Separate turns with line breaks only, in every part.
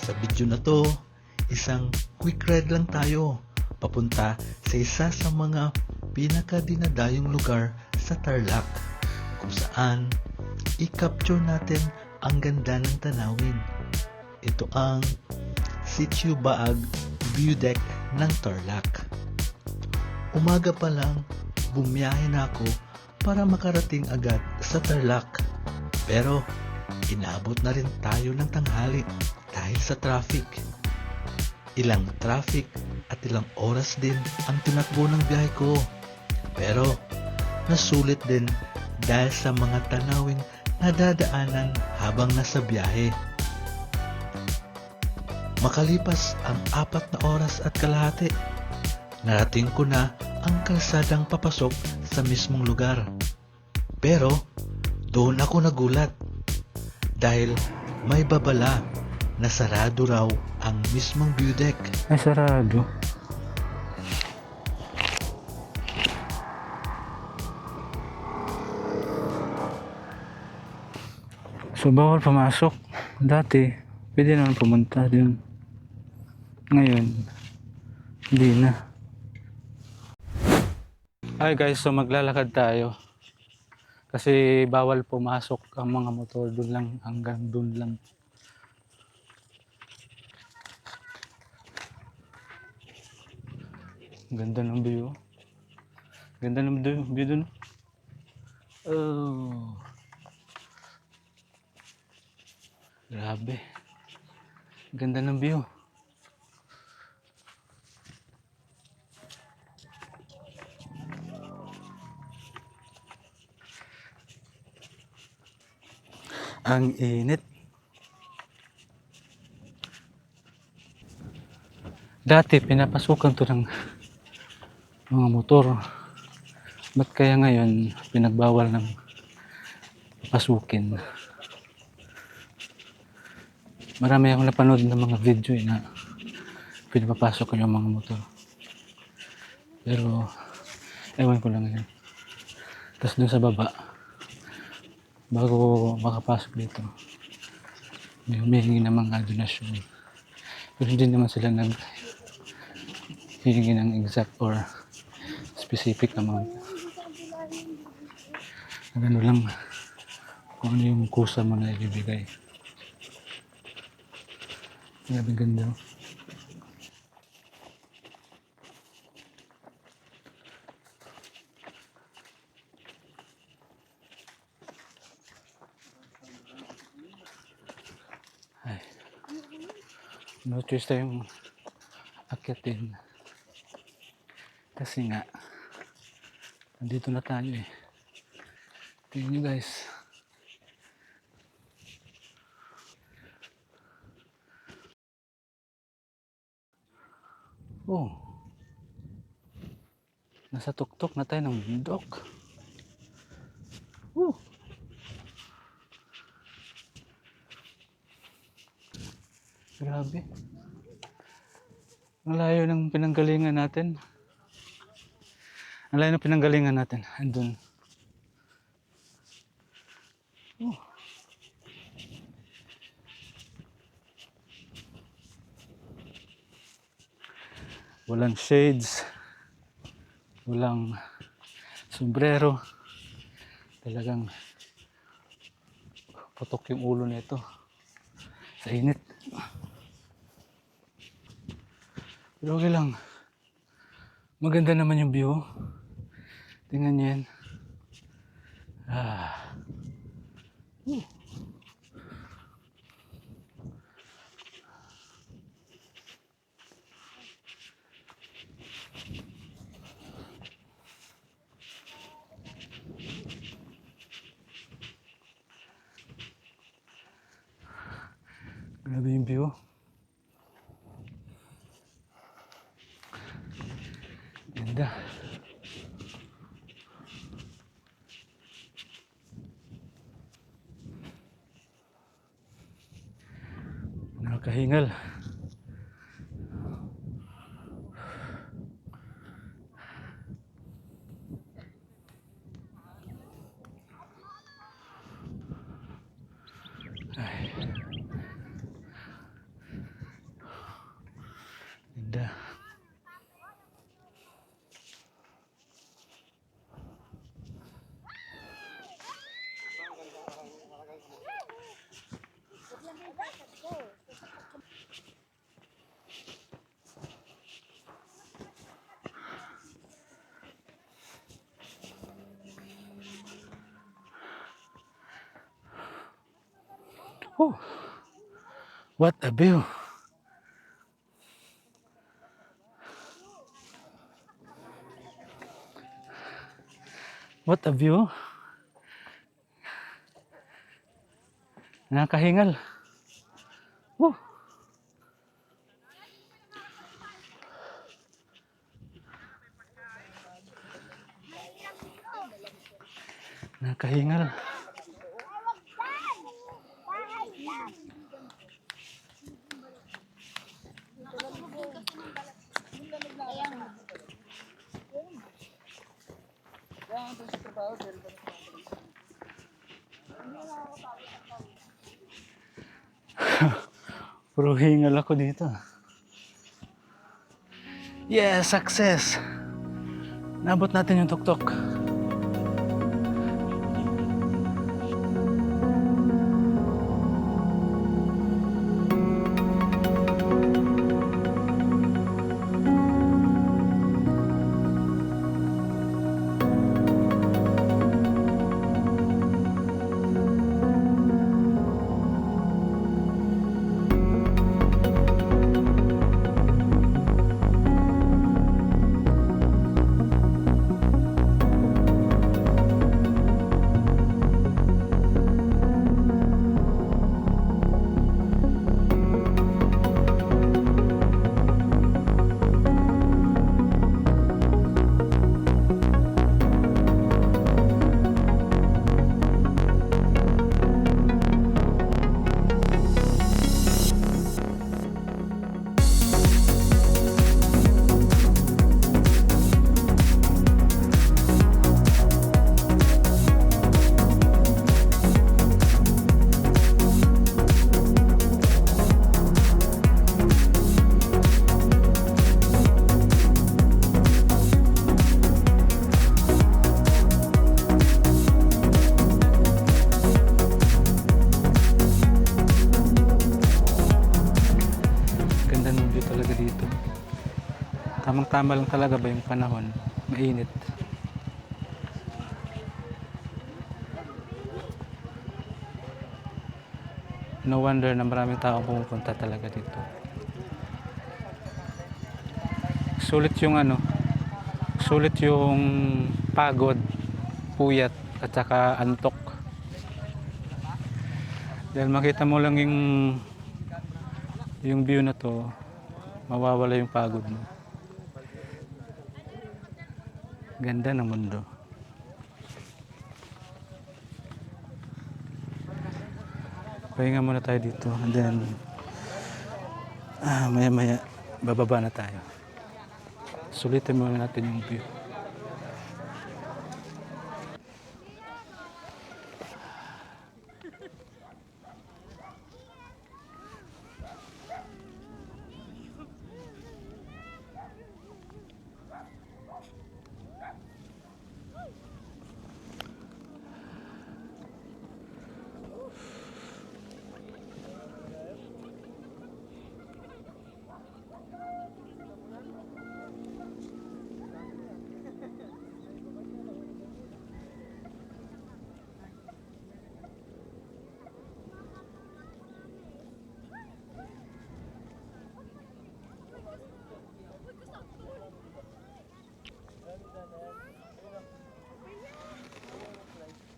Sa video na to, isang quick ride lang tayo papunta sa isa sa mga pinakadinadayong lugar sa Tarlac kung saan i-capture natin ang ganda ng tanawin. Ito ang Sitio Baag View Deck ng Tarlac. Umaga pa lang, bumiyahe na ako para makarating agad sa Tarlac. Pero inabot na rin tayo ng tanghali dahil sa traffic. Ilang traffic at ilang oras din ang tinakbo ng biyahe ko. Pero nasulit din dahil sa mga tanawin na dadaanan habang nasa biyahe. Makalipas ang 4 na oras at kalahati, narating ko na ang kalsadang papasok sa mismong lugar. Pero doon ako nagulat dahil may babala na sarado raw ang mismong view deck.
Ay, sarado. So, bawal pumasok. Dati, pwede naman pumunta din. Ngayon, hindi na. Hi guys, so maglalakad tayo. Kasi bawal pumasok ang mga motor. Doon lang, hanggang doon lang. Ganda ng view. Ganda ng view dun. Oh. Grabe. Ganda ng view. Ang init. Dati pinapasukan to ng mga motor. Ba't kaya ngayon pinagbawal ng pasukin? Marami akong napanood ng mga video na pinapapasok yung mga motor. Pero ewan ko lang yun. Tapos dun sa baba, bago makapasok dito, may humihingi ng mga donasyon. Pero hindi naman sila hihingi ng exact or specific amount. Ano lang kung ano yung kusa mo na ibibigay. Grabe ganda. Ay, no choice tayong akyatin. Kasi nga, nandito na tayo eh. Tingnan nyo guys. Oh. Nasa tuktok na tayo ng bundok. Oh. Grabe. Ang layo ng pinanggalingan natin. Ang layo ng pinanggalingan natin. Andun. Oh. Walang shades. Walang sombrero. Talagang putok yung ulo nito sa init. Pero okay lang. Maganda naman yung view. Tingnan niyo yan. Ah. Grabe yung view. Ganda. Nakakahingal. Ay. ganda. Oh, what a view. What a view. Nakakahingal. Oh. Nakakahingal. Puro hingal ako dito. Yes, success! Nabot natin yung tuktok. Talaga dito. Tamang-tama lang talaga ba yung panahon? Mainit. No wonder na maraming tao pumupunta talaga dito. Sulit yung sulit yung pagod, puyat at saka antok. Dahil makita mo lang yung view na to, mawawala yung pagod mo. Ganda ng mundo. Pahinga muna tayo dito and then maya maya bababa na tayo. Sulitin muna natin yung view.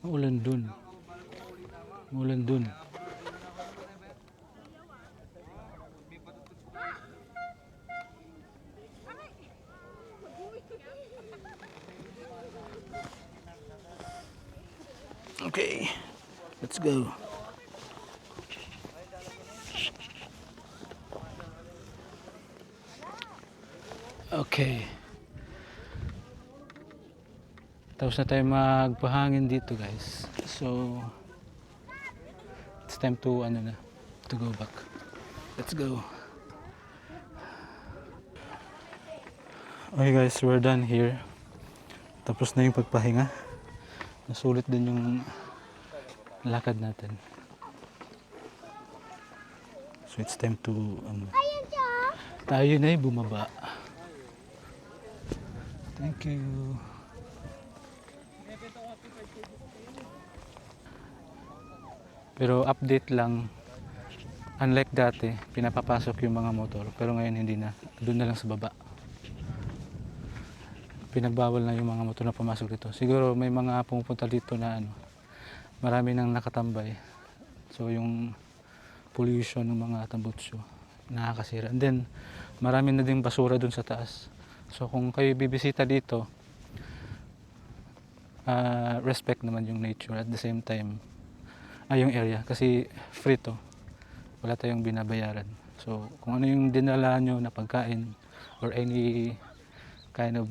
Ulan dun. Ulan dun. Okay, let's go. Okay. Tapos na tayo magpahangin dito, guys. So it's time to to go back. Let's go. Okay guys, we're done here. Tapos na yung pagpahinga. Nasulit din yung lakad natin. So it's time to tayo na bumaba. Thank you. Pero update lang, unlike dati, pinapapasok yung mga motor, pero ngayon hindi na. Doon na lang sa baba. Pinagbawal na yung mga motor na pumasok dito. Siguro may mga pumupunta dito na marami nang nakatambay. So yung pollution ng mga tambutso nakakasira. And then marami na ding basura dun sa taas. So kung kayo bibisita dito, respect naman yung nature at the same time yung area kasi free to. Wala tayong binabayaran. So kung ano yung dinala nyo na pagkain or any kind of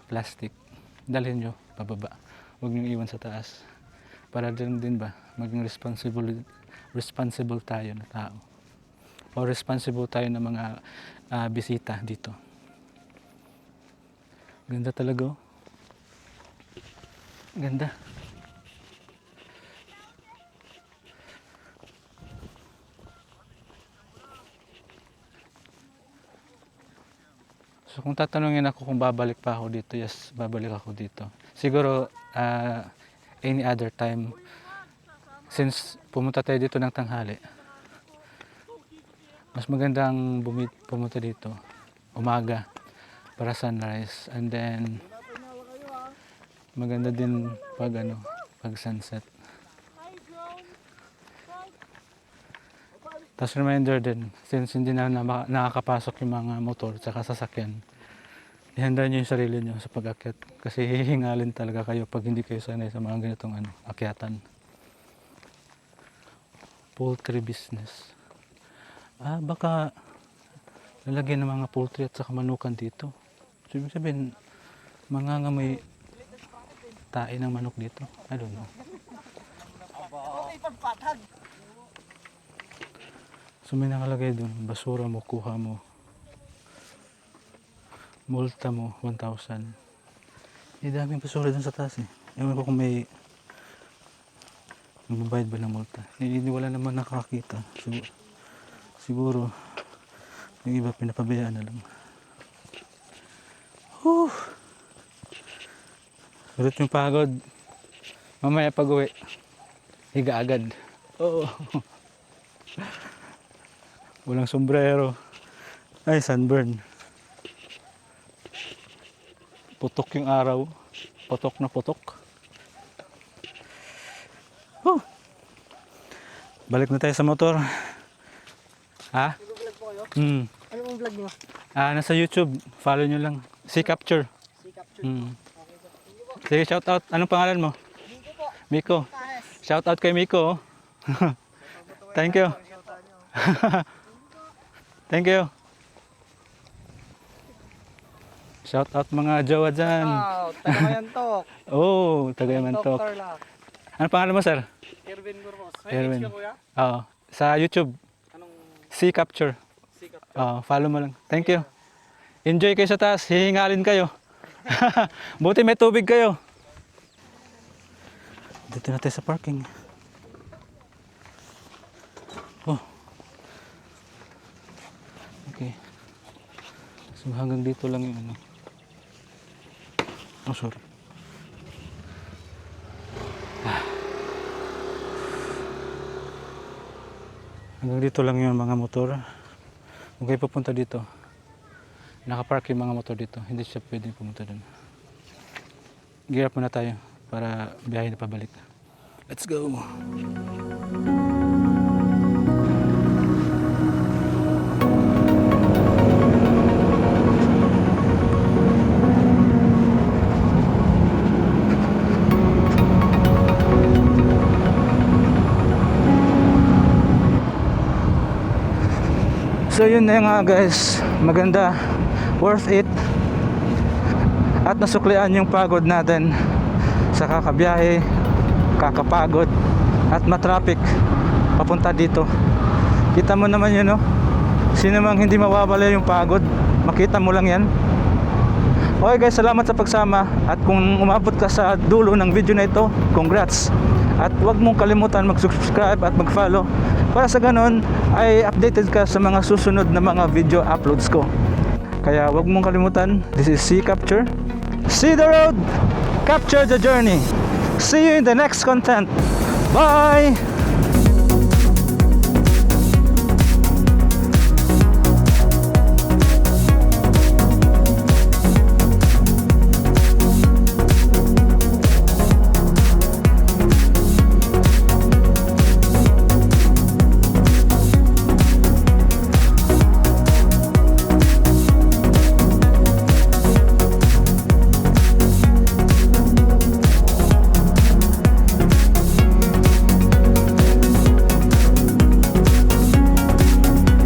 plastic, dalhin nyo pababa. Huwag nyo iwan sa taas. Para din ba maging responsible tayo na tao. O responsible tayo ng mga bisita dito. Ganda talaga. Ganda. So kung tatanungin ako kung babalik pa ako dito, yes, babalik ako dito. Siguro any other time, since pumunta tayo dito ng tanghali, mas magandang pumunta dito umaga para sunrise, and then maganda din pag sunset. Tapos reminder din, since hindi na nakakapasok yung mga motor at sasakyan, ihanda nyo yung sarili nyo sa pag-akyat. Kasi hihingalin talaga kayo pag hindi kayo sanay sa mga ganitong akyatan. Poultry business. Baka lalagyan ng mga poultry at saka manukan dito. So, ibig sabihin, mangangamoy tae ng manok dito. I don't know. So may nakalagay dun, basura mo, kuha mo. Multa mo, 1,000. Daming basura dun sa taas eh. Ewan ko kung may magbabayad ba ng multa. Wala naman nakakita. So, siguro, yung iba pinapabayaan na lang. Sulit yung pagod. Mamaya pag-uwi, higa agad. Oo. Walang sombrero. Ay, sunburn. Putok yung araw. Putok na putok. Balik na tayo sa motor. Ha?
Vlog po kayo? Ano pong vlog mo?
Nasa YouTube. Follow nyo lang. C-Capture.
C-Capture.
Sige, shout out. Anong pangalan mo?
Miko po.
Miko. Shout out kay Miko. Thank you. Thank you. Shout out mga jowa dyan.
Tagamayantok.
Tagayamantok.
Tarlac.
Ano pangalan mo, sir?
Erwin Gurmos.
Erwin.
Ay, kuya?
Oo. Sa YouTube.
Anong
C-Capture.
C-Capture?
Follow mo lang. Thank you. Enjoy kayo sa taas. Hihingalin kayo. Buti may tubig kayo. Dito na tayo sa parking. Okay. So hanggang dito lang yung sorry. Hanggang dito lang yung mga motor. Kung kayo pupunta dito, nakapark yung mga motor dito. Hindi siya pwedeng pumunta dun. Gear up muna tayo para biyahe na pabalik. Let's go! So yun na nga guys, maganda, worth it, at nasuklian yung pagod natin sa kakabiyahe, kakapagod at matraffic papunta dito. Kita mo naman yun, no? Sino mang hindi mawawala yung pagod, makita mo lang yan. Okay guys, salamat sa pagsama. At kung umabot ka sa dulo ng video na ito, congrats. At huwag mong kalimutan mag-subscribe at mag-follow para sa ganon ay updated ka sa mga susunod na mga video uploads ko. Kaya huwag mong kalimutan, this is Sea Capture. See the road, capture the journey. See you in the next content. Bye!